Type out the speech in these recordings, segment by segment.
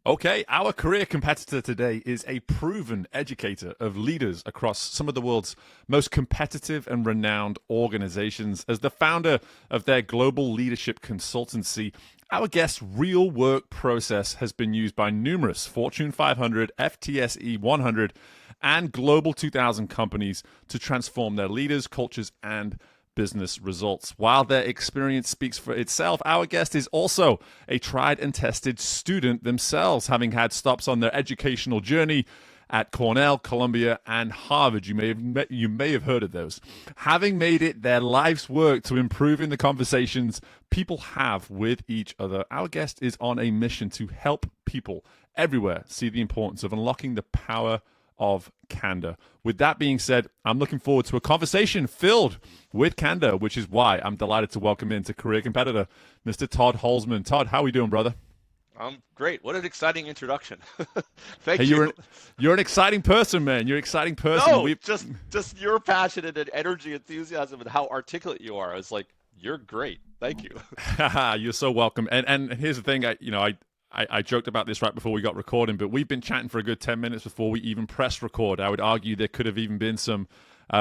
Okay, our career competitor today is a proven educator of leaders across some of the world's most competitive and renowned organizations. As the founder of their global leadership consultancy, our guest's real work process has been used by numerous Fortune 500, FTSE 100, and Global 2000 companies to transform their leaders, cultures, and business results. While their experience speaks for itself, our guest is also a tried and tested student themselves, having had stops on their educational journey at Cornell, Columbia, and Harvard. You may have heard of those. Having made it their life's work to improving the conversations people have with each other, our guest is on a mission to help people everywhere see the importance of unlocking the power of candor. With that being said, I'm looking forward to a conversation filled with candor, which is why I'm delighted to welcome into career competitor, Mr. Todd Holzman. Todd, how are we doing, brother? I'm great. What an exciting introduction. Hey, Thank you. you're an exciting person, man. You're an exciting person. No, just your passion and energy, enthusiasm, and how articulate you are. I was like, you're great. Thank you. You're so welcome. And here's the thing, I joked about this right before we got recording, but we've been chatting for a good 10 minutes before we even pressed record. I would argue there could have even been some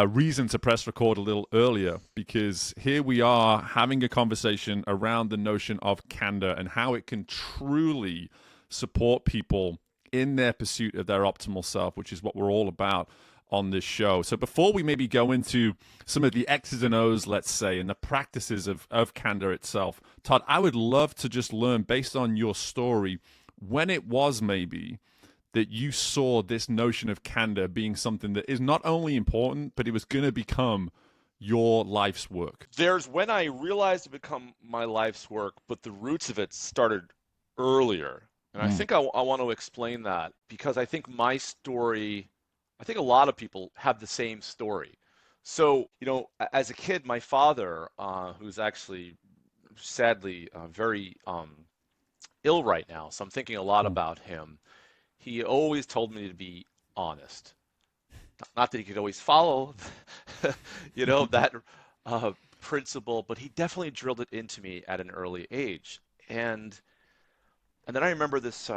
reason to press record a little earlier, because here we are having a conversation around the notion of candor and how it can truly support people in their pursuit of their optimal self, which is what we're all about on this show. So before we maybe go into some of the X's and O's, let's say, and the practices of candor itself, Todd, I would love to just learn, based on your story, when it was maybe that you saw this notion of candor being something that is not only important, but it was going to become your life's work. There's when I realized it become my life's work, but the roots of it started earlier. And I think I want to explain that because I think my story, I think a lot of people have the same story. So, as a kid, my father, who's actually sadly very ill right now, so I'm thinking a lot about him. He always told me to be honest. Not that he could always follow, that principle, but he definitely drilled it into me at an early age. And then I remember this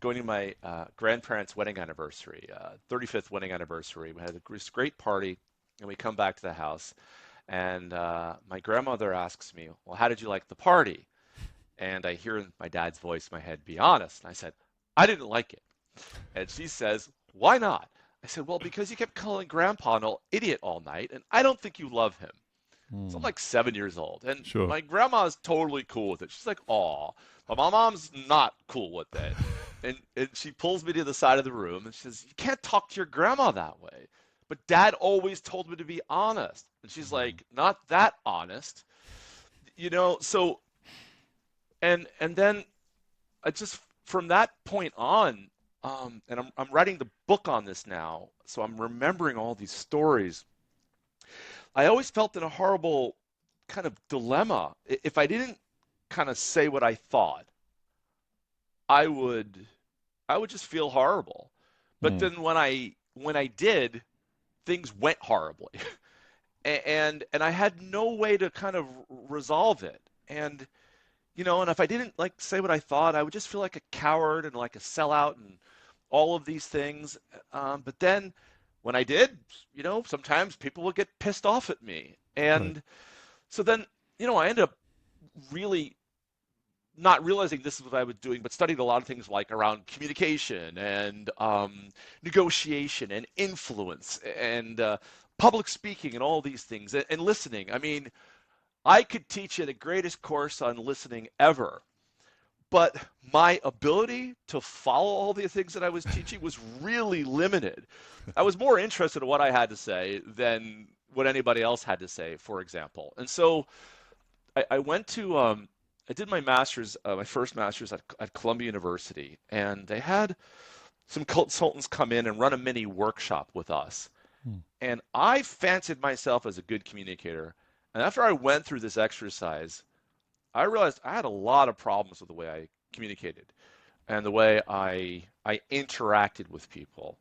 going to my grandparents' wedding anniversary, 35th wedding anniversary. We had this great party, and we come back to the house, and my grandmother asks me, "Well, how did you like the party?" And I hear in my dad's voice in my head, "Be honest." And I said, "I didn't like it." And she says, "Why not?" I said, "Well, because you kept calling Grandpa an idiot all night, and I don't think you love him." So I'm like 7 years old, and Sure. my grandma's totally cool with it. She's like, "Aw," but my mom's not cool with it. And she pulls me to the side of the room and she says, "You can't talk to your grandma that way. But Dad always told me to be honest." And she's like, "Not that honest." So and then I just from that point on, and I'm writing the book on this now, so I'm remembering all these stories. I always felt in a horrible kind of dilemma. If I didn't kind of say what I thought, I would just feel horrible. But Mm. then when I did, things went horribly. And I had no way to kind of resolve it. And if I didn't say what I thought, I would just feel like a coward and like a sellout and all of these things. But then when I did, sometimes people would get pissed off at me. Right. And so then, I ended up really not realizing this is what I was doing, but studied a lot of things like around communication and negotiation and influence and public speaking and all these things and listening. I mean, I could teach you the greatest course on listening ever, but my ability to follow all the things that I was teaching was really limited. I was more interested in what I had to say than what anybody else had to say, for example. And so I went to, I did my master's, my first master's at Columbia University, and they had some consultants come in and run a mini workshop with us. Mm. And I fancied myself as a good communicator. And after I went through this exercise, I realized I had a lot of problems with the way I communicated and the way I interacted with people.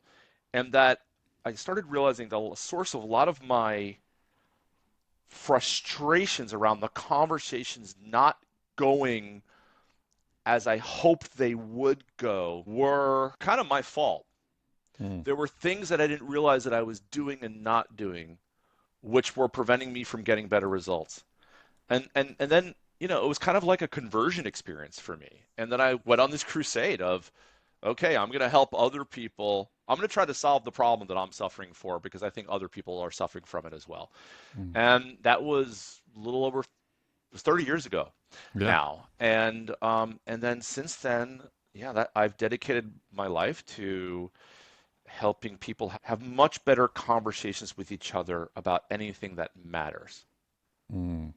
And that I started realizing the source of a lot of my frustrations around the conversations not going as I hoped they would go were kind of my fault. Mm. There were things that I didn't realize that I was doing and not doing, which were preventing me from getting better results. And then, it was kind of like a conversion experience for me. And then I went on this crusade of, okay, I'm going to help other people. I'm going to try to solve the problem that I'm suffering for because I think other people are suffering from it as well. Mm. And that was a little over, it was 30 years ago Yeah. now. And then since then, yeah, that I've dedicated my life to helping people have much better conversations with each other about anything that matters. Mm.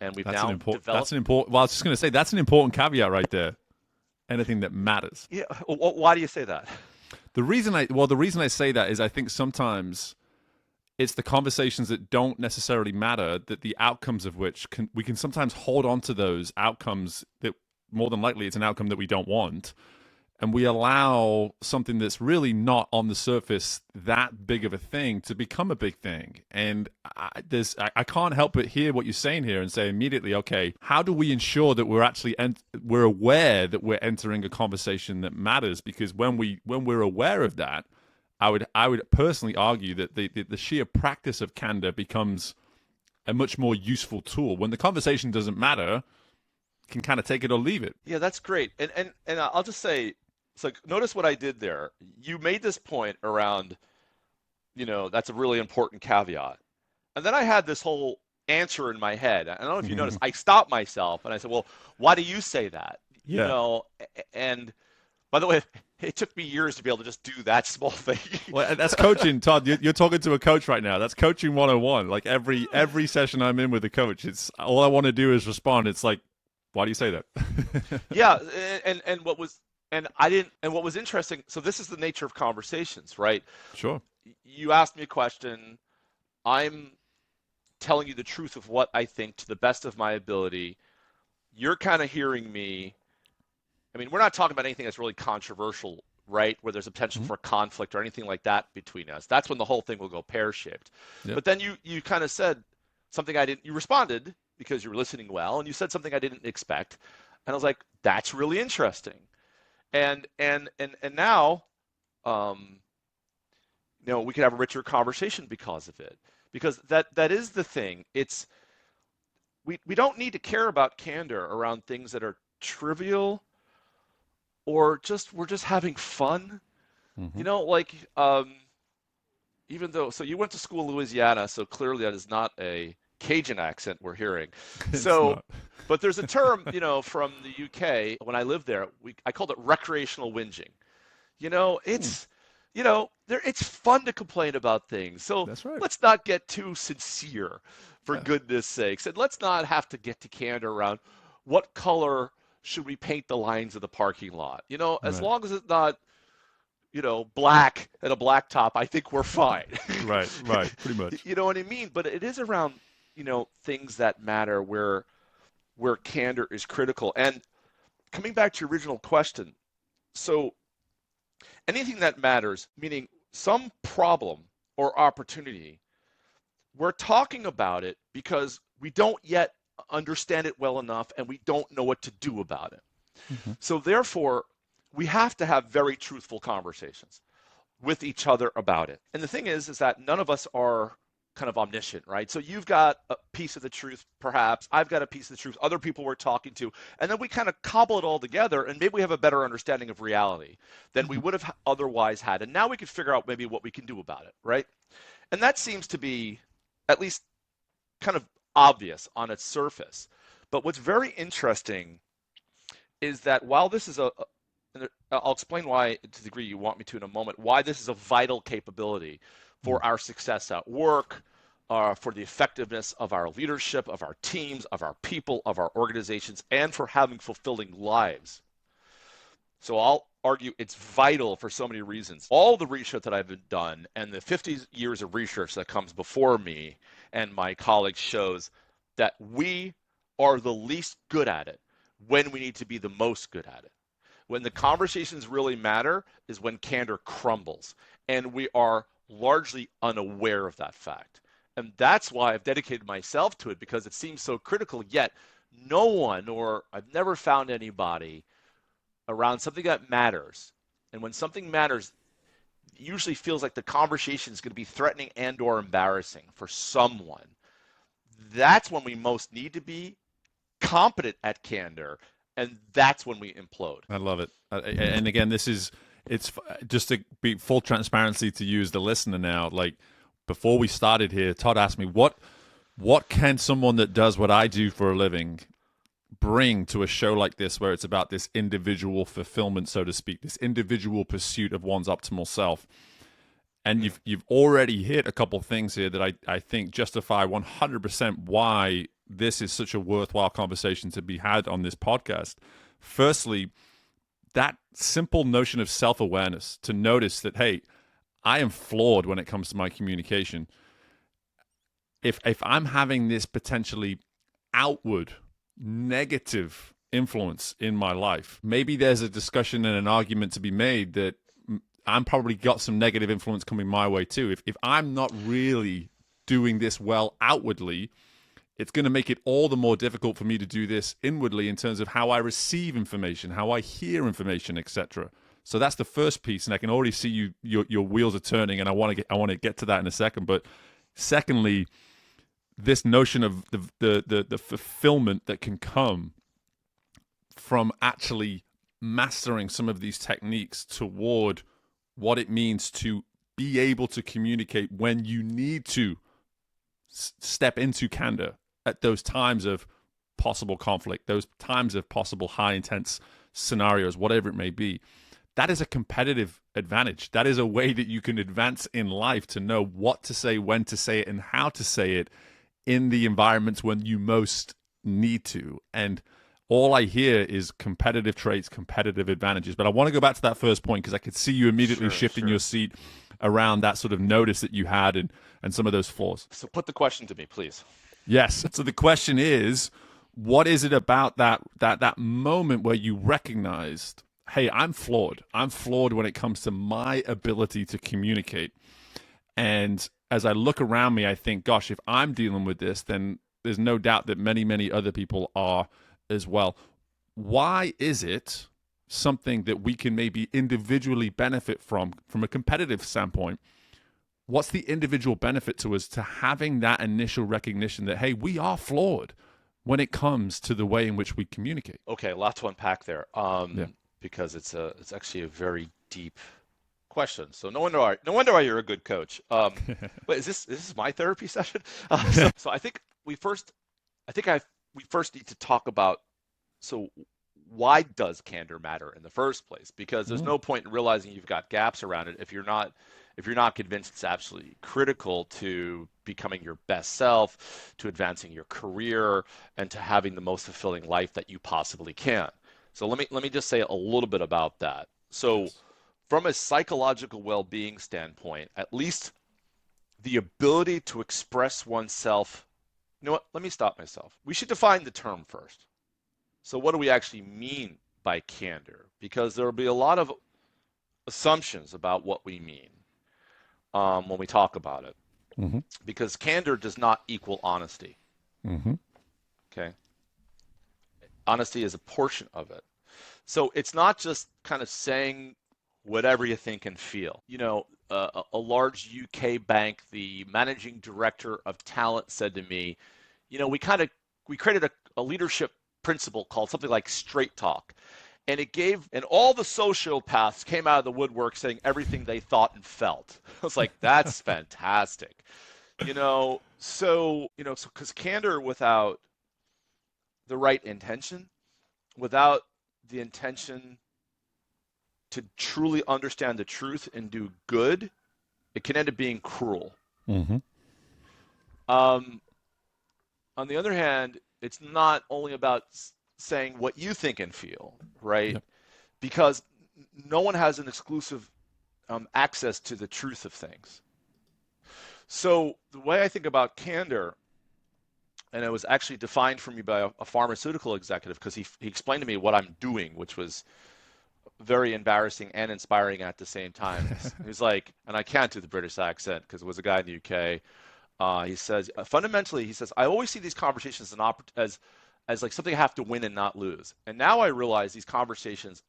And we've That's an now important. That's developed. an important. Well, I was just going to say that's an important caveat right there. Anything that matters. Yeah, why do you say that? The reason I say that is I think sometimes it's the conversations that don't necessarily matter that the outcomes of which we can sometimes hold on to those outcomes that more than likely it's an outcome that we don't want, and we allow something that's really not on the surface that big of a thing to become a big thing. And I can't help but hear what you're saying here and say immediately, okay, how do we ensure that we're actually we're aware that we're entering a conversation that matters? Because when we're aware of that, I would personally argue that the sheer practice of candor becomes a much more useful tool. When the conversation doesn't matter, you can kind of take it or leave it. Yeah, that's great. And I'll just say, so notice what I did there. You made this point around, that's a really important caveat. And then I had this whole answer in my head. I don't know if you noticed. I stopped myself and I said, "Well, why do you say that?" Yeah. And by the way, it took me years to be able to just do that small thing. Well, that's coaching, Todd. You're talking to a coach right now. That's coaching 101. Like every session I'm in with a coach, it's all I want to do is respond. It's like, why do you say that? Yeah, and what was interesting, so this is the nature of conversations, right? Sure. You asked me a question. I'm telling you the truth of what I think to the best of my ability. You're kind of hearing me. I mean, we're not talking about anything that's really controversial, right? Where there's a potential Mm-hmm. for conflict or anything like that between us. That's when the whole thing will go pear-shaped. Yep. But then you kind of said something I didn't. You responded because you were listening well, and you said something I didn't expect, and I was like, "That's really interesting." And now, um, we could have a richer conversation because of it. Because that is the thing. We don't need to care about candor around things that are trivial or we're just having fun. Mm-hmm. Like even though so you went to school in Louisiana, so clearly that is not a Cajun accent we're hearing. It's So, not. but there's a term, from the UK when I lived there. I called it recreational whinging. Hmm. It's fun to complain about things. So That's right. let's not get too sincere, for Yeah. goodness sakes, and let's not have to get to candor around what color should we paint the lines of the parking lot. As Right. long as it's not, black and a black top, I think we're fine. Right. Right. Pretty much. You know what I mean? But it is around, things that matter where candor is critical. And coming back to your original question, so anything that matters, meaning some problem or opportunity, we're talking about it because we don't yet understand it well enough and we don't know what to do about it. Mm-hmm. So therefore, we have to have very truthful conversations with each other about it. And the thing is that none of us are kind of omniscient, right? So you've got a piece of the truth, perhaps. I've got a piece of the truth. Other people we're talking to, and then we kind of cobble it all together, and maybe we have a better understanding of reality than we Mm-hmm. would have otherwise had. And now we can figure out maybe what we can do about it, right? And that seems to be at least kind of obvious on its surface. But what's very interesting is that while this is and I'll explain why to the degree you want me to in a moment, why this is a vital capability for our success at work, for the effectiveness of our leadership, of our teams, of our people, of our organizations, and for having fulfilling lives. So I'll argue it's vital for so many reasons. All the research that I've done and the 50 years of research that comes before me and my colleagues shows that we are the least good at it when we need to be the most good at it. When the conversations really matter is when candor crumbles, and we are largely unaware of that fact. And that's why I've dedicated myself to it, because it seems so critical, yet no one, or I've never found anybody around something that matters. And when something matters, it usually feels like the conversation is going to be threatening and or embarrassing for someone. That's when we most need to be competent at candor, and that's when we implode. I love it. And again, it's just to be full transparency to you as the listener now. Like before we started here, Todd asked me what can someone that does what I do for a living bring to a show like this, where it's about this individual fulfillment, so to speak, this individual pursuit of one's optimal self. And you've already hit a couple of things here that I think justify 100% why this is such a worthwhile conversation to be had on this podcast. Firstly, that simple notion of self-awareness, to notice that, hey, I am flawed when it comes to my communication. If I'm having this potentially outward negative influence in my life, maybe there's a discussion and an argument to be made that I'm probably got some negative influence coming my way too. If I'm not really doing this well outwardly, it's going to make it all the more difficult for me to do this inwardly in terms of how I receive information, how I hear information, etc. So that's the first piece, and I can already see your wheels are turning, and I want to get to that in a second. But secondly, this notion of the fulfillment that can come from actually mastering some of these techniques toward what it means to be able to communicate when you need to step into candor at those times of possible conflict, those times of possible high intense scenarios, whatever it may be. That is a competitive advantage. That is a way that you can advance in life, to know what to say, when to say it, and how to say it in the environments when you most need to. And all I hear is competitive traits, competitive advantages. But I want to go back to that first point, because I could see you immediately shifting your seat around that sort of notice that you had and some of those flaws. So put the question to me, please. Yes. So the question is, what is it about that moment where you recognized, hey, I'm flawed. I'm flawed when it comes to my ability to communicate. And as I look around me, I think, gosh, if I'm dealing with this, then there's no doubt that many, many other people are as well. Why is it something that we can maybe individually benefit from a competitive standpoint? What's the individual benefit to us to having that initial recognition that, hey, we are flawed when it comes to the way in which we communicate? Okay, a lot to unpack there, because it's actually a very deep question. So no wonder why you're a good coach. Wait, is this my therapy session? So I think we first need to talk about, so why does candor matter in the first place? Because there's no point in realizing you've got gaps around it if you're not convinced it's absolutely critical to becoming your best self, to advancing your career, and to having the most fulfilling life that you possibly can. So let me just say a little bit about that. So from a psychological well-being standpoint, at least the ability to express oneself. You know what? Let me stop myself. We should define the term first. So what do we actually mean by candor? Because there will be a lot of assumptions about what we mean when we talk about it. Mm-hmm. Because candor does not equal honesty. Mm-hmm. Okay? Honesty is a portion of it. So it's not just kind of saying whatever you think and feel. You know, a large UK bank, the managing director of talent, said to me, you know, we created a leadership principle called something like straight talk. And all the sociopaths came out of the woodwork saying everything they thought and felt. I was like, that's fantastic. So because candor without the right intention, without the intention to truly understand the truth and do good, it can end up being cruel. Mm-hmm. On the other hand, it's not only about saying what you think and feel, right? Yep. Because no one has an exclusive access to the truth of things. So the way I think about candor, and it was actually defined for me by a pharmaceutical executive, because he explained to me what I'm doing, which was very embarrassing and inspiring at the same time. He's like, and I can't do the British accent because it was a guy in the UK. He says, fundamentally, I always see these conversations as like something I have to win and not lose. And now I realize these conversations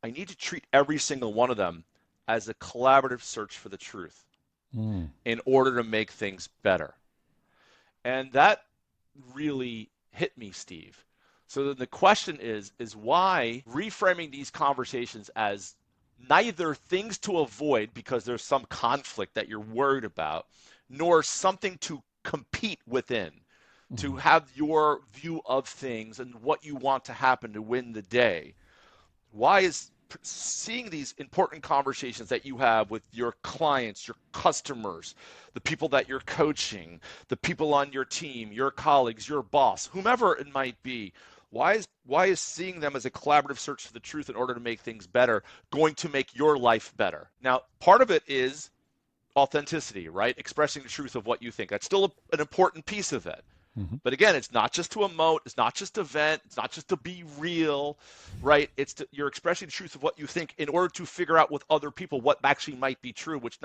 I need to treat every single one of them as a collaborative search for the truth in order to make things better. And that really hit me, Steve. So then the question is why reframing these conversations as neither things to avoid because there's some conflict that you're worried about, nor something to compete within, to have your view of things and what you want to happen to win the day. Why is seeing these important conversations that you have with your clients, your customers, the people that you're coaching, the people on your team, your colleagues, your boss, whomever it might be, why is seeing them as a collaborative search for the truth in order to make things better going to make your life better? Now, part of it is authenticity, right? Expressing the truth of what you think. That's still an important piece of it. But again, it's not just to emote, it's not just to vent, it's not just to be real, right? You're expressing the truth of what you think in order to figure out with other people what actually might be true, which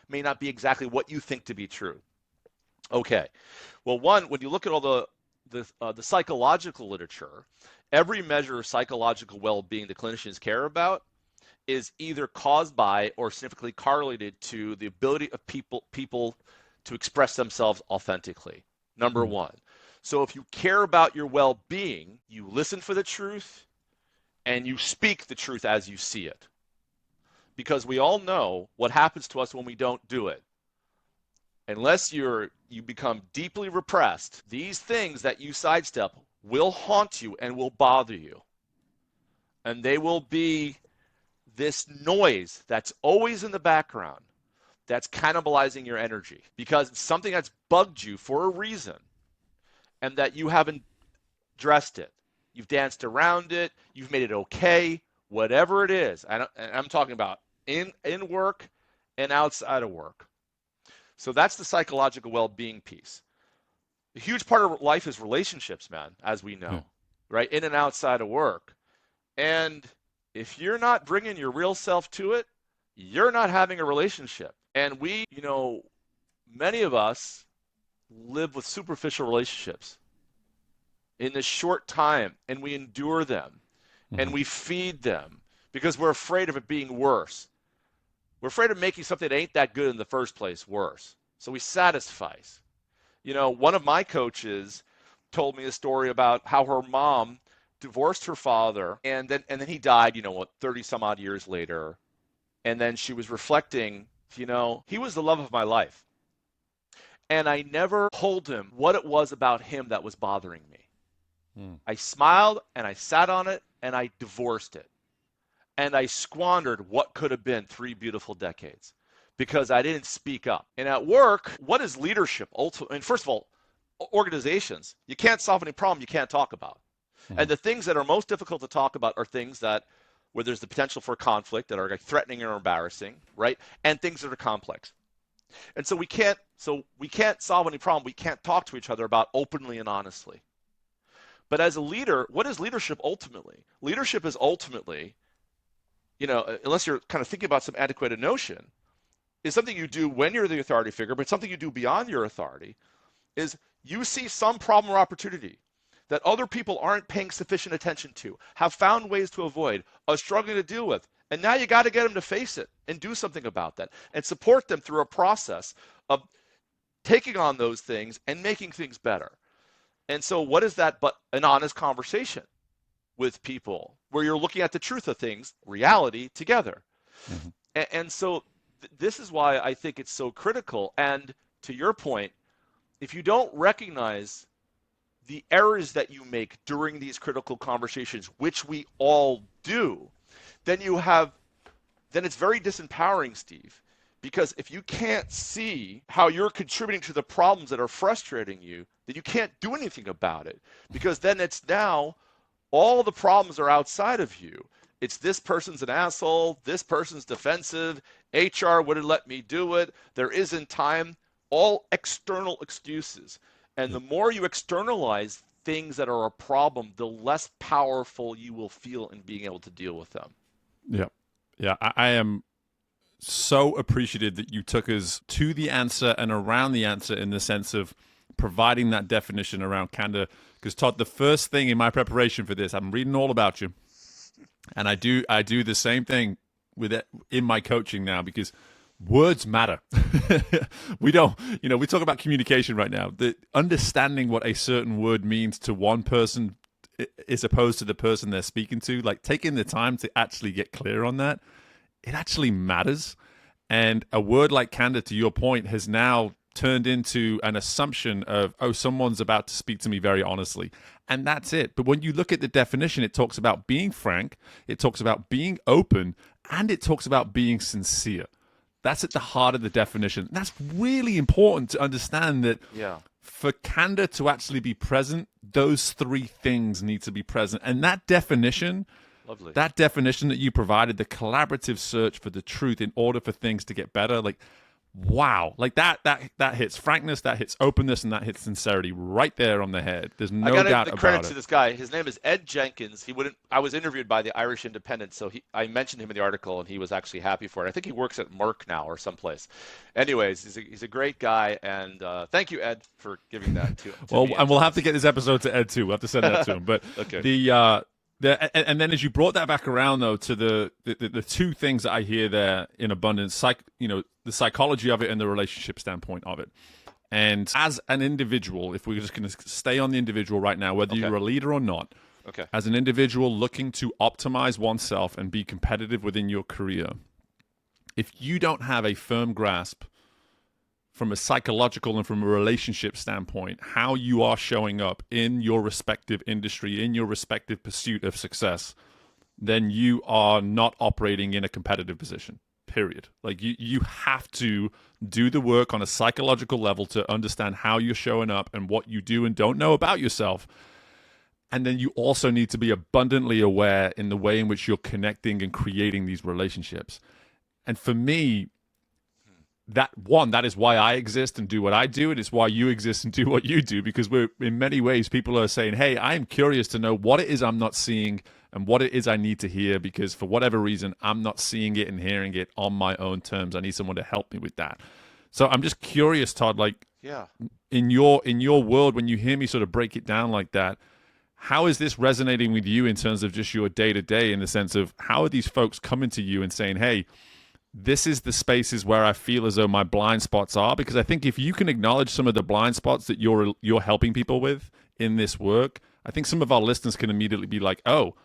may not be exactly what you think to be true. Okay. Well, when you look at all the psychological literature, every measure of psychological well-being the clinicians care about is either caused by or significantly correlated to the ability of people to express themselves authentically. Number one. So if you care about your well-being, you listen for the truth and you speak the truth as you see it. Because we all know what happens to us when we don't do it. Unless you become deeply repressed, these things that you sidestep will haunt you and will bother you. And they will be this noise that's always in the background that's cannibalizing your energy because it's something that's bugged you for a reason and that you haven't addressed it. You've danced around it. You've made it okay, whatever it is. And I'm talking about in work and outside of work. So that's the psychological well-being piece. A huge part of life is relationships, man, as we know, right? In and outside of work. And if you're not bringing your real self to it, you're not having a relationship. And many of us live with superficial relationships in this short time, and we endure them, and we feed them because we're afraid of it being worse. We're afraid of making something that ain't that good in the first place worse. So we satisfy. One of my coaches told me a story about how her mom divorced her father, and then he died, 30 some odd years later. And then she was reflecting, he was the love of my life. And I never told him what it was about him that was bothering me. I smiled and I sat on it and I divorced it. And I squandered what could have been 3 beautiful decades because I didn't speak up. And at work, what is leadership? And first of all, organizations, you can't solve any problem you can't talk about. And the things that are most difficult to talk about are things where there's the potential for conflict that are threatening or embarrassing, right? And things that are complex. And so we can't solve any problem we can't talk to each other about openly and honestly. But as a leader, what is leadership ultimately? Leadership is ultimately, unless you're kind of thinking about some antiquated notion, is something you do when you're the authority figure, but something you do beyond your authority, is you see some problem or opportunity that other people aren't paying sufficient attention to, have found ways to avoid, are struggling to deal with. And now you got to get them to face it and do something about that and support them through a process of taking on those things and making things better. And so what is that but an honest conversation with people where you're looking at the truth of things, reality, together. And so this is why I think it's so critical. And to your point, if you don't recognize the errors that you make during these critical conversations, which we all do, then it's very disempowering, Steve. Because if you can't see how you're contributing to the problems that are frustrating you, then you can't do anything about it. Because then it's now all the problems are outside of you. It's this person's an asshole, this person's defensive, HR wouldn't let me do it, there isn't time, all external excuses. And the more you externalize things that are a problem, the less powerful you will feel in being able to deal with them. Yeah. I am so appreciative that you took us to the answer and around the answer in the sense of providing that definition around candor. Because Todd, the first thing in my preparation for this, I'm reading all about you. And I do the same thing with it in my coaching now because words matter. We don't, we talk about communication right now. The understanding what a certain word means to one person is opposed to the person they're speaking to, like taking the time to actually get clear on that, it actually matters. And a word like candor, to your point, has now turned into an assumption of, oh, someone's about to speak to me very honestly. And that's it. But when you look at the definition, it talks about being frank, it talks about being open, and it talks about being sincere. That's at the heart of the definition. That's really important to understand that Yeah. for candor to actually be present, those three things need to be present. And Lovely. that definition that you provided, the collaborative search for the truth in order for things to get better, like, wow, like that hits frankness, that hits openness, and that hits sincerity right there on the head. There's I no got to doubt give the about credit to it. this guy. His name is Ed Jenkins. I was interviewed by the Irish Independent, so I mentioned him in the article, and he was actually happy for it. I think he works at Merck now or someplace. Anyways, he's a great guy, and thank you, Ed, for giving that to Well, me and and we'll to have to us. get this episode to Ed too. We'll have to send that to him. But Okay. and then as you brought that back around though to the two things that I hear there in abundance, the psychology of it and the relationship standpoint of it. And as an individual, if we're just going to stay on the individual right now, whether Okay. you're a leader or not, Okay. as an individual looking to optimize oneself and be competitive within your career, if you don't have a firm grasp from a psychological and from a relationship standpoint, how you are showing up in your respective industry, in your respective pursuit of success, then you are not operating in a competitive position, period. Like you have to do the work on a psychological level to understand how you're showing up and what you do and don't know about yourself. And then you also need to be abundantly aware in the way in which you're connecting and creating these relationships. And for me, that is why I exist and do what I do, and it's why you exist and do what you do, because we're in many ways people are saying, hey, I am curious to know what it is I'm not seeing and what it is I need to hear, because for whatever reason I'm not seeing it and hearing it on my own terms. I need someone to help me with that. So I'm just curious, Todd, like Yeah. in your world, when you hear me sort of break it down like that, how is this resonating with you in terms of just your day to day, in the sense of how are these folks coming to you and saying, hey, this is the spaces where I feel as though my blind spots are? Because I think if you can acknowledge some of the blind spots that you're helping people with in this work, I think some of our listeners can immediately be like, oh,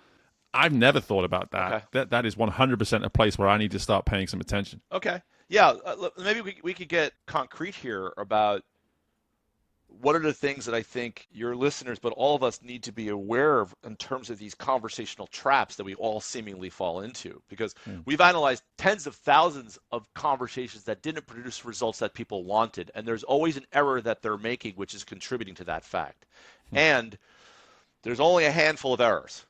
I've never thought about that. Okay. That is 100% a place where I need to start paying some attention. Okay. Yeah. Maybe we could get concrete here about what are the things that I think your listeners, but all of us need to be aware of in terms of these conversational traps that we all seemingly fall into? Because we've analyzed tens of thousands of conversations that didn't produce results that people wanted. And there's always an error that they're making, which is contributing to that fact. And there's only a handful of errors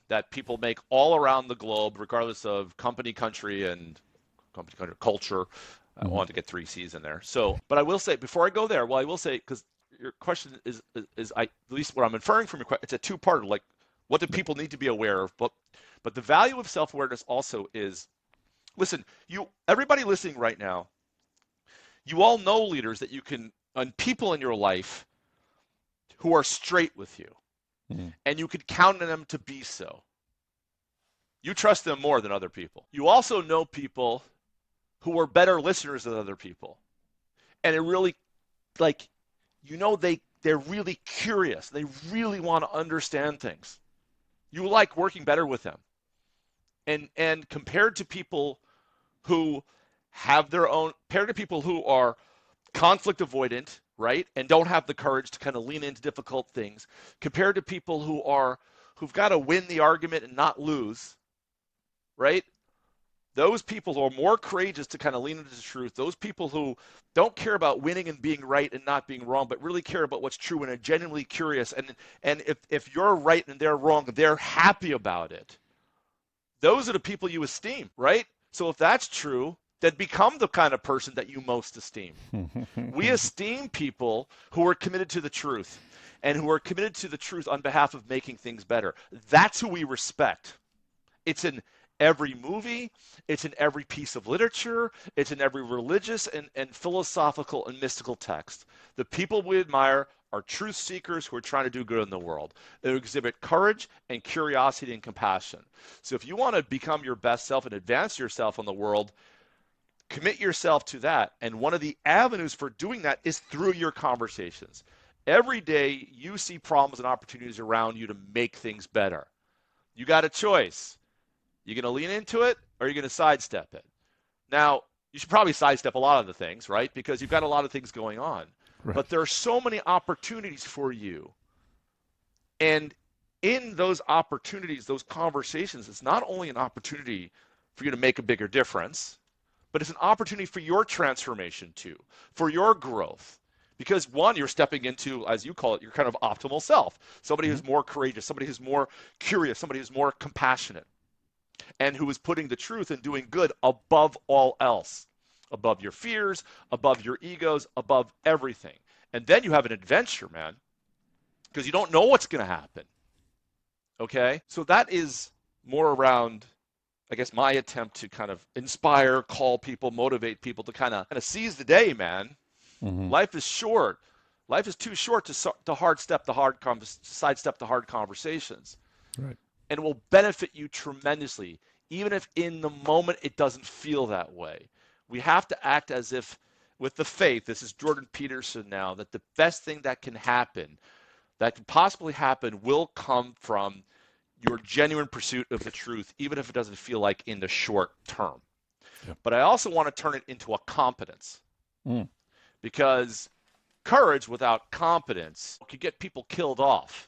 that people make all around the globe, regardless of company, country, and culture. I wanted to get 3 C's in there. So, but I will say, before I go there, well, I will say, because your question is at least what I'm inferring from your question, it's a two-parter, like what do people need to be aware of? But the value of self-awareness also is, listen, everybody listening right now, you all know leaders that you can, and people in your life who are straight with you, and you can count on them to be so. You trust them more than other people. You also know people who are better listeners than other people. And it really, like, they're really curious. They really want to understand things. You like working better with them. And compared to people who have their own, compared to people who are conflict avoidant, right, and don't have the courage to kind of lean into difficult things, compared to people who've got to win the argument and not lose, right? Those people who are more courageous to kind of lean into the truth, those people who don't care about winning and being right and not being wrong, but really care about what's true and are genuinely curious, and if you're right and they're wrong, they're happy about it. Those are the people you esteem, right? So if that's true, then become the kind of person that you most esteem. We esteem people who are committed to the truth and who are committed to the truth on behalf of making things better. That's who we respect. It's in every movie, it's in every piece of literature, it's in every religious and philosophical and mystical text. The people we admire are truth seekers who are trying to do good in the world. They exhibit courage and curiosity and compassion. So if you want to become your best self and advance yourself in the world, commit yourself to that. And one of the avenues for doing that is through your conversations. Every day you see problems and opportunities around you to make things better. You got a choice. You going to lean into it or are you going to sidestep it? Now, you should probably sidestep a lot of the things, right? Because you've got a lot of things going on. Right. But there are so many opportunities for you. And in those opportunities, those conversations, it's not only an opportunity for you to make a bigger difference, but it's an opportunity for your transformation too, for your growth. Because one, you're stepping into, as you call it, your kind of optimal self. Somebody who's more courageous, somebody who's more curious, somebody who's more compassionate, and who is putting the truth and doing good above all else, above your fears, above your egos, above everything. And then you have an adventure, man, because you don't know what's going to happen. Okay? So that is more around, I guess, my attempt to kind of inspire, call people, motivate people to kind of seize the day, man. Mm-hmm. Life is short. Life is too short to sidestep the hard conversations. Right. And it will benefit you tremendously, even if in the moment it doesn't feel that way. We have to act as if, with the faith, this is Jordan Peterson now, that the best thing that can happen, that can possibly happen, will come from your genuine pursuit of the truth, even if it doesn't feel like in the short term. Yeah. But I also want to turn it into a competence. Because courage without competence could get people killed off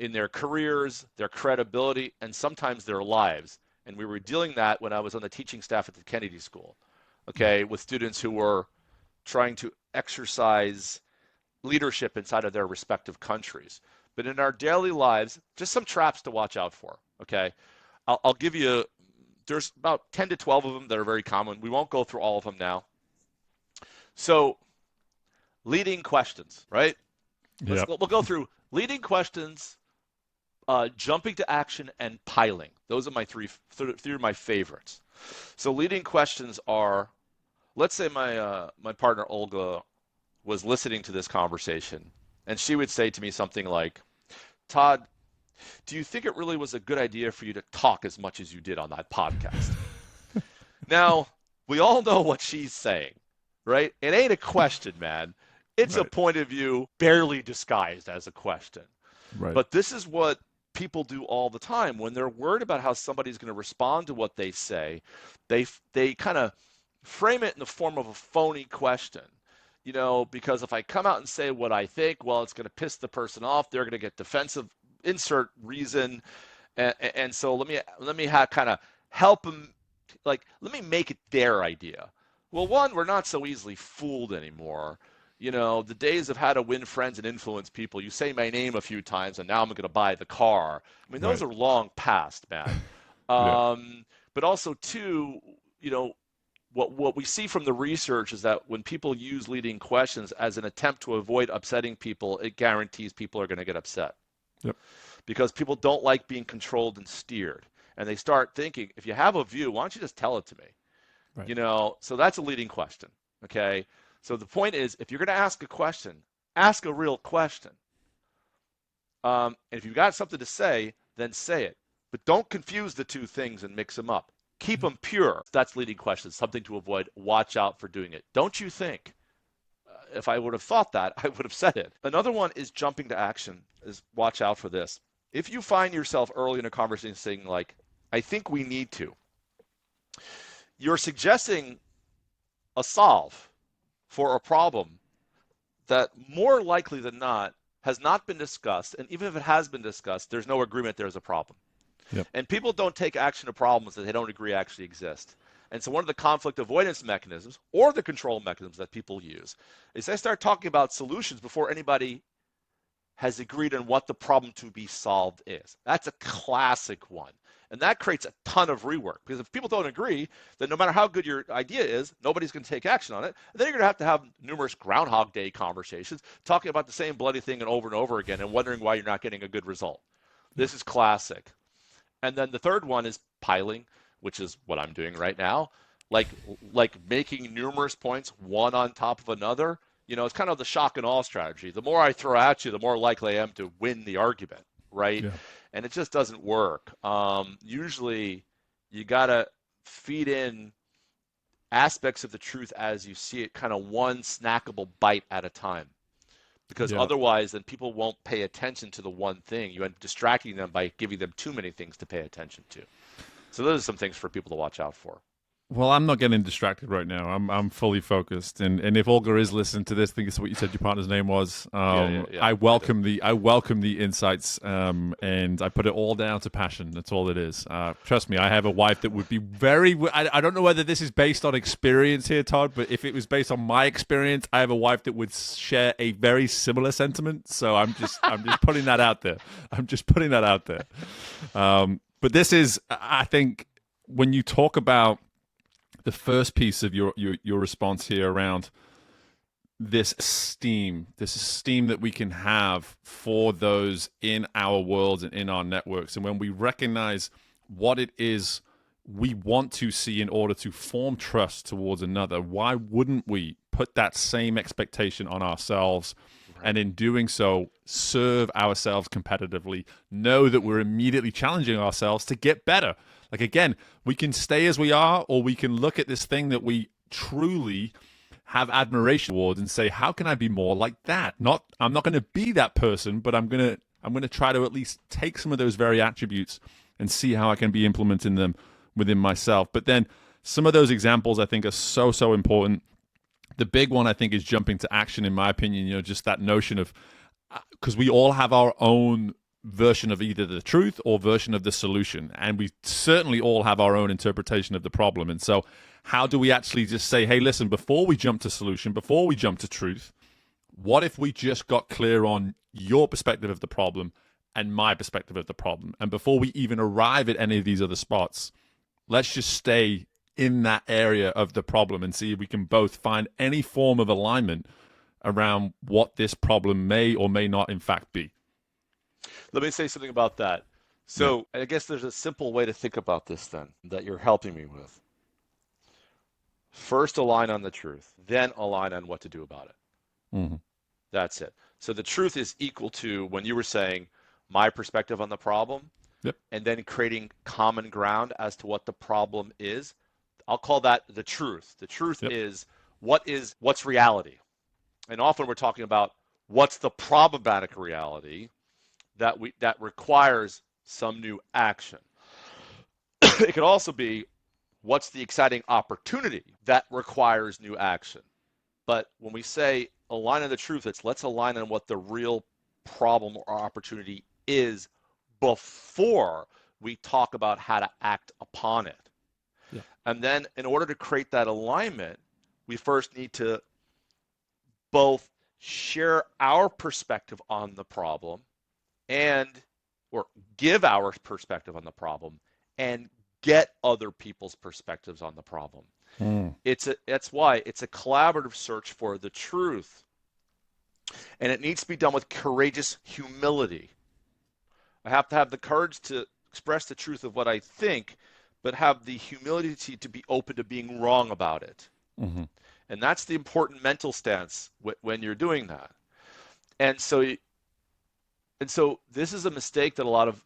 in their careers, their credibility, and sometimes their lives. And we were dealing that when I was on the teaching staff at the Kennedy School, okay, with students who were trying to exercise leadership inside of their respective countries. But in our daily lives, just some traps to watch out for, okay? I'll give you, there's about 10 to 12 of them that are very common. We won't go through all of them now. So, leading questions, right? Yep. We'll go through leading questions, jumping to action, and piling. Those are my three of my favorites. So leading questions are, let's say my partner Olga was listening to this conversation, and she would say to me something like, Todd, do you think it really was a good idea for you to talk as much as you did on that podcast? Now, we all know what she's saying, right? It ain't a question, man. It's right. A point of view barely disguised as a question. Right. But this is what people do all the time. When they're worried about how somebody's going to respond to what they say, they kind of frame it in the form of a phony question. You know, because if I come out and say what I think, well, it's going to piss the person off. They're going to get defensive, insert reason. And so let me kind of help them, like, let me make it their idea. Well, one, we're not so easily fooled anymore. You know, the days of how to win friends and influence people, you say my name a few times and now I'm going to buy the car. I mean, those right. are long past, man. Yeah. But also, too, you know, what we see from the research is that when people use leading questions as an attempt to avoid upsetting people, it guarantees people are going to get upset. Yep. Because people don't like being controlled and steered. And they start thinking, if you have a view, why don't you just tell it to me? Right. You know, so that's a leading question, okay? So the point is, if you're going to ask a question, ask a real question. And if you've got something to say, then say it. But don't confuse the two things and mix them up. Keep them pure. That's leading questions, something to avoid. Watch out for doing it. Don't you think? If I would have thought that, I would have said it. Another one is jumping to action, is watch out for this. If you find yourself early in a conversation saying, like, I think we need to, you're suggesting a solve for a problem that more likely than not has not been discussed, and even if it has been discussed, there's no agreement there's a problem. Yep. And people don't take action to problems that they don't agree actually exist. And so one of the conflict avoidance mechanisms or the control mechanisms that people use is they start talking about solutions before anybody has agreed on what the problem to be solved is. That's a classic one. And that creates a ton of rework, because if people don't agree, then no matter how good your idea is, nobody's going to take action on it. And then you're going to have numerous Groundhog Day conversations talking about the same bloody thing and over again and wondering why you're not getting a good result. This is classic. And then the third one is piling, which is what I'm doing right now, like making numerous points, one on top of another. It's kind of the shock and awe strategy. The more I throw at you, the more likely I am to win the argument, right? Yeah. And it just doesn't work. Usually, you gotta feed in aspects of the truth as you see it, kind of one snackable bite at a time. Because Yeah. otherwise, then people won't pay attention to the one thing. You end up distracting them by giving them too many things to pay attention to. So those are some things for people to watch out for. Well, I'm not getting distracted right now. I'm fully focused, and if Olga is listening to this, I think it's what you said your partner's name was. Yeah. I welcome the insights, and I put it all down to passion. That's all it is. Trust me, I have a wife that would be very. I don't know whether this is based on experience here, Todd, but if it was based on my experience, I have a wife that would share a very similar sentiment. So I'm just putting that out there. I'm just putting that out there. But this is, I think, when you talk about the first piece of your response here around this esteem that we can have for those in our worlds and in our networks. And when we recognize what it is we want to see in order to form trust towards another, why wouldn't we put that same expectation on ourselves? Right. And in doing so, serve ourselves competitively, know that we're immediately challenging ourselves to get better. Like, again, we can stay as we are, or we can look at this thing that we truly have admiration towards and say, how can I be more like that? I'm not going to be that person, but I'm going to try to at least take some of those very attributes and see how I can be implementing them within myself. But then some of those examples I think are so important. The big one I think is jumping to action, in my opinion, just that notion of, because we all have our own version of either the truth or version of the solution, and we certainly all have our own interpretation of the problem. And so how do we actually just say, hey, listen, before we jump to solution, before we jump to truth, what if we just got clear on your perspective of the problem and my perspective of the problem? And before we even arrive at any of these other spots, let's just stay in that area of the problem and see if we can both find any form of alignment around what this problem may or may not in fact be. Let me say something about that. So I guess there's a simple way to think about this then that you're helping me with. First, align on the truth, then align on what to do about it. Mm-hmm. That's it. So the truth is equal to, when you were saying, my perspective on the problem, and then creating common ground as to what the problem is. I'll call that the truth. The truth is what's reality. And often we're talking about what's the problematic reality that requires some new action. It could also be what's the exciting opportunity that requires new action. But when we say align on the truth, it's let's align on what the real problem or opportunity is before we talk about how to act upon it. Yeah. And then in order to create that alignment, we first need to both share our perspective on the problem or give our perspective on the problem and get other people's perspectives on the problem. That's why it's a collaborative search for the truth. And it needs to be done with courageous humility. I have to have the courage to express the truth of what I think, but have the humility to be open to being wrong about it. Mm-hmm. And that's the important mental stance when you're doing that. And so this is a mistake that a lot of,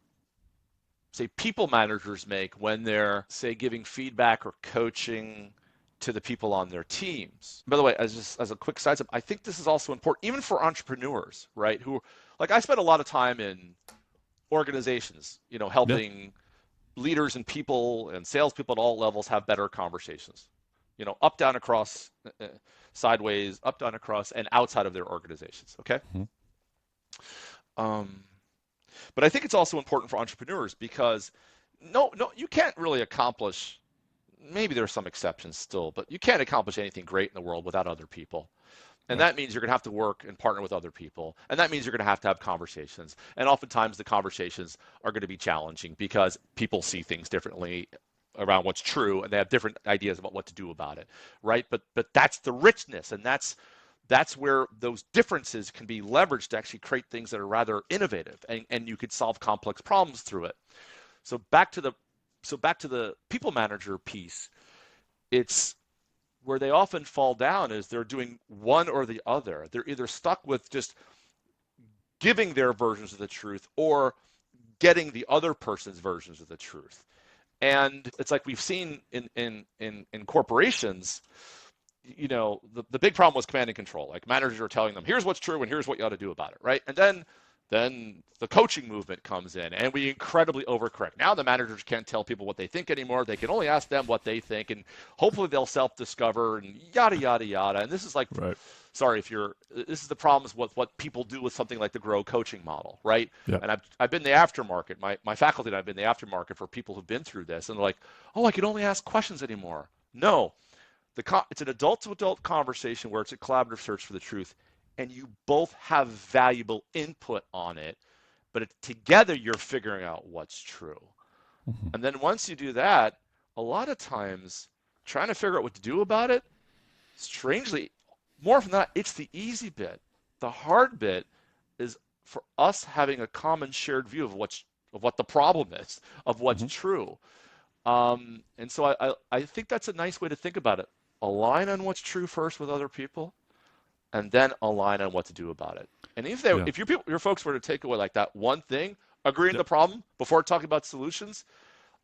say, people managers make when they're, say, giving feedback or coaching to the people on their teams. By the way, as a quick side step, I think this is also important, even for entrepreneurs, right? Who, like, I spend a lot of time in organizations, helping leaders and people and salespeople at all levels have better conversations, up, down, across, sideways, up, down, across, and outside of their organizations. Okay. Mm-hmm. But I think it's also important for entrepreneurs because no, you can't really accomplish. Maybe there are some exceptions still, but you can't accomplish anything great in the world without other people. And that means you're going to have to work and partner with other people. And that means you're going to have conversations. And oftentimes the conversations are going to be challenging because people see things differently around what's true, and they have different ideas about what to do about it, right? But that's the richness, and that's where those differences can be leveraged to actually create things that are rather innovative, and you could solve complex problems through it. So back to the people manager piece, it's where they often fall down is they're doing one or the other. They're either stuck with just giving their versions of the truth or getting the other person's versions of the truth. And it's like we've seen in corporations, the big problem was command and control. Like managers are telling them, here's what's true and here's what you ought to do about it, right? And then the coaching movement comes in and we incredibly overcorrect. Now the managers can't tell people what they think anymore. They can only ask them what they think, and hopefully they'll self-discover and yada, yada, yada. And this is like, Right. sorry, this is the problems with what people do with something like the Grow coaching model, right? Yeah. And I've been in the aftermarket. My faculty and I've been in the aftermarket for people who've been through this, and they're like, oh, I can only ask questions anymore. No, it's an adult-to-adult conversation where it's a collaborative search for the truth, and you both have valuable input on it, but together you're figuring out what's true. Mm-hmm. And then once you do that, a lot of times trying to figure out what to do about it, strangely, more often than not, it's the easy bit. The hard bit is for us having a common shared view of what the problem is, of what's Mm-hmm. true. And so I think that's a nice way to think about it. Align on what's true first with other people, and then align on what to do about it. And if your folks were to take away like that one thing, agree on the problem before talking about solutions,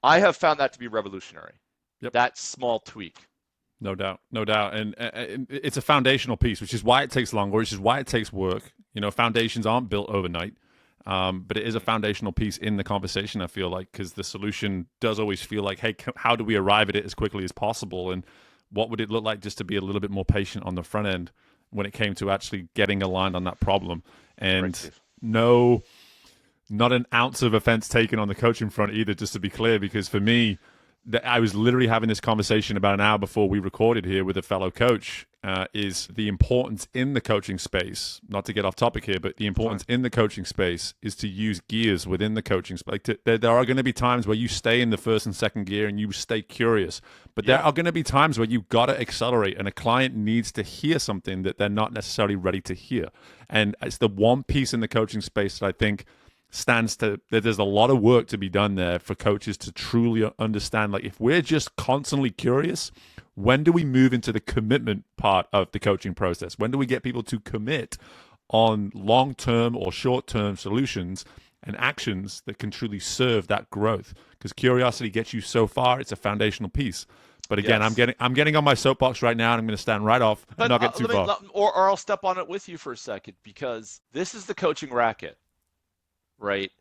I have found that to be revolutionary. Yep. That small tweak. No doubt, no doubt, and it's a foundational piece, which is why it takes longer, which is why it takes work. Foundations aren't built overnight, but it is a foundational piece in the conversation. I feel like, because the solution does always feel like, hey, how do we arrive at it as quickly as possible, and what would it look like just to be a little bit more patient on the front end when it came to actually getting aligned on that problem, and right, not an ounce of offense taken on the coaching front either, just to be clear, because for me, I was literally having this conversation about an hour before we recorded here with a fellow coach, is the importance in the coaching space, not to get off topic here, but the importance in the coaching space is to use gears within the coaching space. There are going to be times where you stay in the first and second gear and you stay curious, but there are going to be times where you've got to accelerate, and a client needs to hear something that they're not necessarily ready to hear. And it's the one piece in the coaching space that I think that there's a lot of work to be done there for coaches to truly understand. Like, if we're just constantly curious, when do we move into the commitment part of the coaching process? When do we get people to commit on long-term or short-term solutions and actions that can truly serve that growth? Because curiosity gets you so far. It's a foundational piece. But again, I'm getting on my soapbox right now, and I'm going to stand right off and not get too far. Or I'll step on it with you for a second, because this is the coaching racket. Right?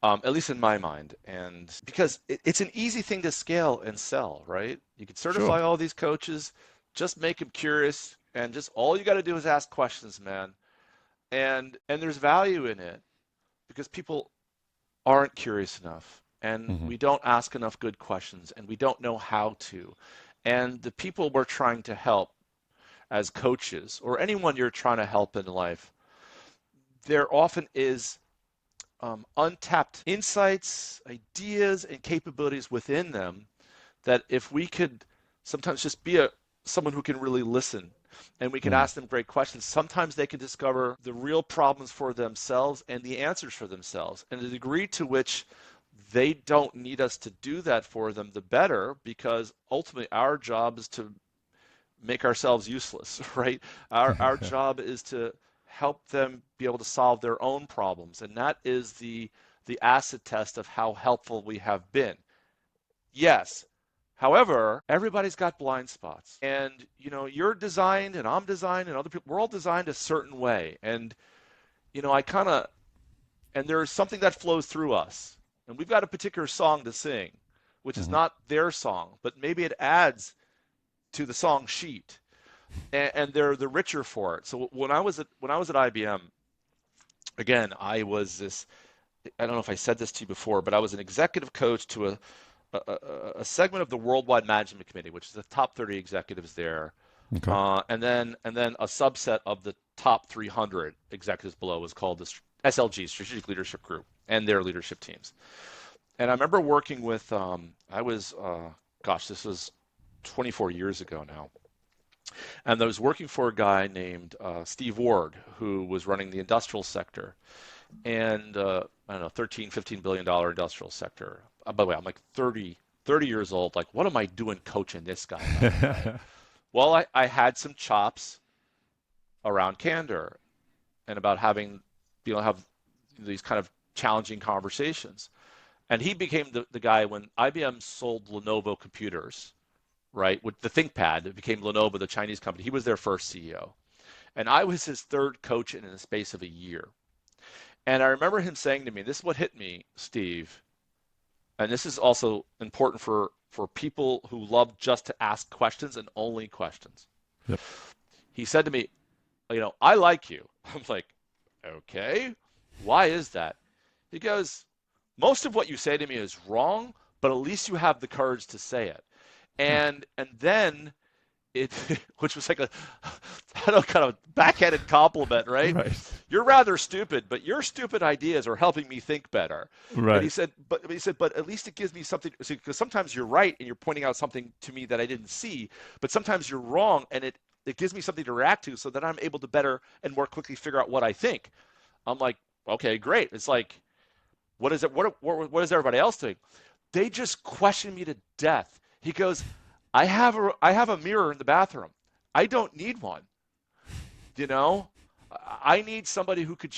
At least in my mind. And because it's an easy thing to scale and sell, right? You can certify all these coaches, just make them curious, and just all you got to do is ask questions, man. And there's value in it, because people aren't curious enough, and we don't ask enough good questions, and we don't know how to. And the people we're trying to help as coaches, or anyone you're trying to help in life, there often is untapped insights, ideas, and capabilities within them that if we could sometimes just be someone who can really listen, and we can ask them great questions, sometimes they can discover the real problems for themselves and the answers for themselves. And the degree to which they don't need us to do that for them, the better, because ultimately our job is to make ourselves useless, right? Our job is to help them be able to solve their own problems. And that is the acid test of how helpful we have been. Yes. However, everybody's got blind spots. And, you're designed, and I'm designed, and other people, we're all designed a certain way. And, and there's something that flows through us. And we've got a particular song to sing, which is not their song, but maybe it adds to the song sheet. And they're the richer for it. So when I was at IBM, again, I was this. I don't know if I said this to you before, but I was an executive coach to a segment of the Worldwide Management Committee, which is the top 30 executives there, and then a subset of the top 300 executives below was called the SLG, Strategic Leadership Group, and their leadership teams. And I remember working with. This was 24 years ago now. And I was working for a guy named Steve Ward, who was running the industrial sector, and I don't know, $13-15 billion industrial sector. By the way, I'm like 30 years old. Like, what am I doing coaching this guy? Well, I had some chops around candor and about having, have these kind of challenging conversations. And he became the guy when IBM sold Lenovo computers, right? With the ThinkPad, it became Lenovo, the Chinese company. He was their first CEO. And I was his third coach in the space of a year. And I remember him saying to me, this is what hit me, Steve, and this is also important for people who love just to ask questions and only questions. Yep. He said to me, I like you. I'm like, okay, why is that? He goes, most of what you say to me is wrong, but at least you have the courage to say it. And then it, which was like a, I don't know, kind of backhanded compliment, right? Right. You're rather stupid, but your stupid ideas are helping me think better. Right. But he said, but at least it gives me something, because sometimes you're right and you're pointing out something to me that I didn't see, but sometimes you're wrong and it gives me something to react to so that I'm able to better and more quickly figure out what I think. I'm like, okay, great. It's like, what is it? What is everybody else doing? They just question me to death. He goes, I have a mirror in the bathroom. I don't need one. I need somebody who could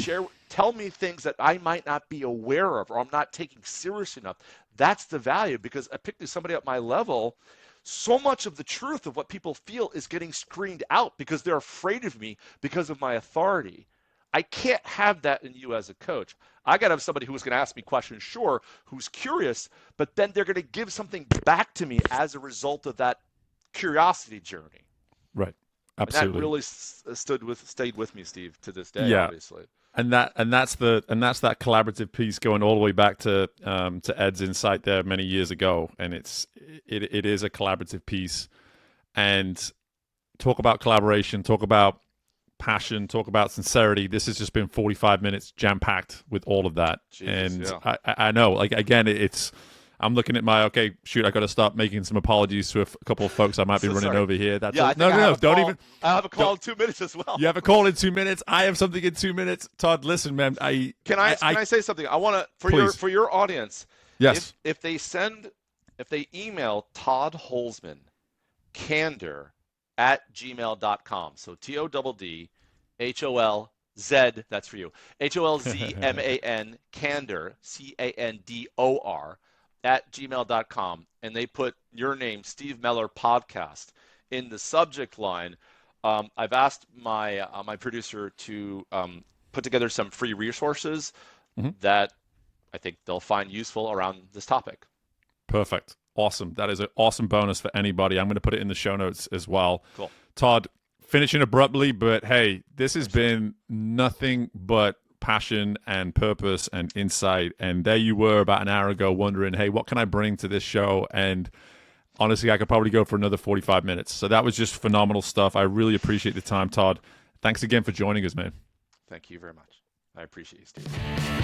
tell me things that I might not be aware of or I'm not taking seriously enough. That's the value, because particularly somebody at my level, so much of the truth of what people feel is getting screened out because they're afraid of me because of my authority. I can't have that in you as a coach. I got to have somebody who's going to ask me questions, sure, who's curious, but then they're going to give something back to me as a result of that curiosity journey. Right. Absolutely. And that really stayed with me, Steve, to this day, Yeah. obviously. And that's that collaborative piece going all the way back to Ed's insight there many years ago, and it is a collaborative piece. And talk about collaboration, talk about passion, talk about sincerity. This has just been 45 minutes jam packed with all of that. Jesus, and yeah. I know, like, again, I'm looking at I got to start making some apologies to a couple of folks I might be running over here. That's yeah, no, don't even. I have a call in 2 minutes as well. You have a call in 2 minutes. I have something in 2 minutes. Todd, listen, man. Can I say something? I want to for your audience. Yes. If they email Todd Holzman, Candor @gmail.com. So TODDHOLZ, that's for you. HOLZMAN, Candor, CANDOR, @gmail.com, and they put your name, Steve Meller Podcast, in the subject line. I've asked my producer to put together some free resources that I think they'll find useful around this topic. Perfect. Awesome. That is an awesome bonus for anybody. I'm going to put it in the show notes as well. Cool. Todd, finishing abruptly, but hey, this has been nothing but passion and purpose and insight. And there you were about an hour ago wondering, hey, what can I bring to this show? And honestly, I could probably go for another 45 minutes. So that was just phenomenal stuff. I really appreciate the time, Todd. Thanks again for joining us, man. Thank you very much. I appreciate you, Steve.